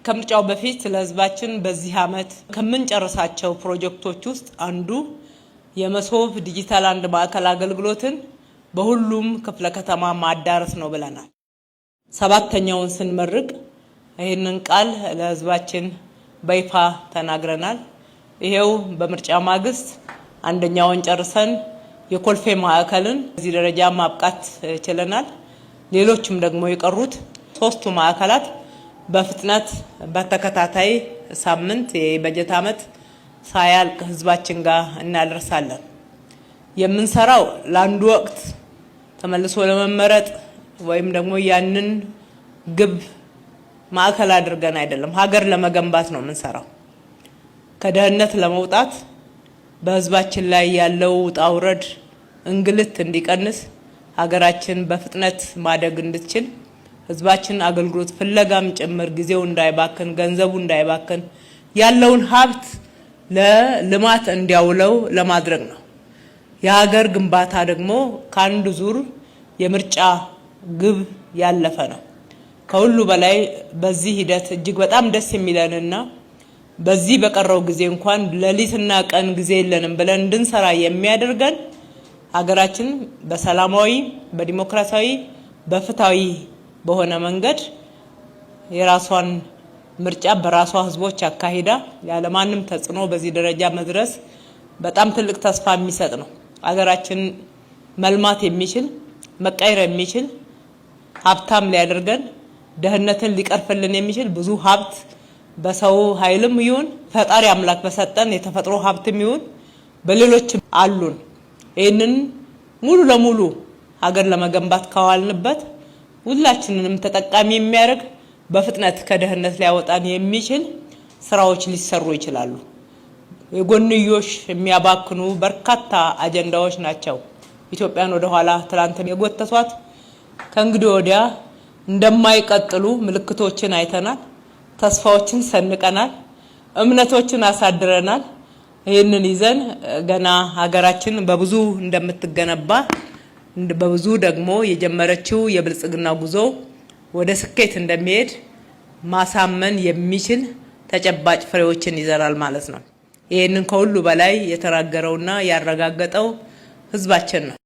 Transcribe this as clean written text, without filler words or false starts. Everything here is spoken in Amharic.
ከምርጫው በፊት ለህዝባችን በዚህ አመት ከምንጨርሳቸው ፕሮጀክቶች ውስጥ አንዱ የመሶብ ዲጂታል አንድ ማዕከል አገልግሎትን በሁሉም ክፍለ ከተማ ማዳረስ ነው ብለናል። ሰባተኛውን ስንመርቅ ይህንን ቃል ለህዝባችን በይፋ ተናግረናል። ይሄው በምርጫ ማግስት አንደኛውን ጨርሰን የኮልፌ ማዕከልን እዚህ ደረጃ ማብቃት ችለናል። ሌሎችም ደግሞ የቀሩት ሶስቱ ማዕከላት በፍጥነት በተከታታይ ሳምንት የበጀት አመት ሳያልቅ ህዝባችን ጋር እናደርሳለን። የምንሰራው ለአንድ ወቅት ተመልሶ ለመመረጥ ወይም ደግሞ ያንን ግብ ማዕከል አድርገን አይደለም፣ ሀገር ለመገንባት ነው የምንሰራው። ከድህነት ለመውጣት በህዝባችን ላይ ያለው ውጣ ውረድ እንግልት እንዲቀንስ ሀገራችን በፍጥነት ማደግ እንድትችል ህዝባችን አገልግሎት ፍለጋም ጭምር ጊዜው እንዳይባክን ገንዘቡ እንዳይባክን ያለውን ሀብት ለልማት እንዲያውለው ለማድረግ ነው። የሀገር ግንባታ ደግሞ ከአንድ ዙር የምርጫ ግብ ያለፈ ነው። ከሁሉ በላይ በዚህ ሂደት እጅግ በጣም ደስ የሚለንና በዚህ በቀረው ጊዜ እንኳን ሌሊትና ቀን ጊዜ የለንም ብለን እንድንሰራ የሚያደርገን ሀገራችን በሰላማዊ በዲሞክራሲያዊ በፍትሃዊ በሆነ መንገድ የራሷን ምርጫ በራሷ ህዝቦች አካሂዳ ያለማንም ተጽዕኖ በዚህ ደረጃ መድረስ በጣም ትልቅ ተስፋ የሚሰጥ ነው። ሀገራችን መልማት የሚችል መቀየር የሚችል ሀብታም ሊያደርገን ድህነትን ሊቀርፍልን የሚችል ብዙ ሀብት በሰው ኃይልም ይሁን ፈጣሪ አምላክ በሰጠን የተፈጥሮ ሀብትም ይሁን በሌሎች አሉን። ይህንን ሙሉ ለሙሉ ሀገር ለመገንባት ካዋልንበት ሁላችንንም ተጠቃሚ የሚያደርግ በፍጥነት ከድህነት ሊያወጣን የሚችል ስራዎች ሊሰሩ ይችላሉ። የጎንዮሽ የሚያባክኑ በርካታ አጀንዳዎች ናቸው ኢትዮጵያን ወደ ኋላ ትላንት የጎተቷት። ከእንግዲህ ወዲያ እንደማይቀጥሉ ምልክቶችን አይተናል። ተስፋዎችን ሰንቀናል። እምነቶችን አሳድረናል። ይህንን ይዘን ገና ሀገራችን በብዙ እንደምትገነባ በብዙ ደግሞ የጀመረችው የብልጽግና ጉዞ ወደ ስኬት እንደሚሄድ ማሳመን የሚችል ተጨባጭ ፍሬዎችን ይዘራል ማለት ነው። ይህንን ከሁሉ በላይ የተናገረውና ያረጋገጠው ህዝባችን ነው።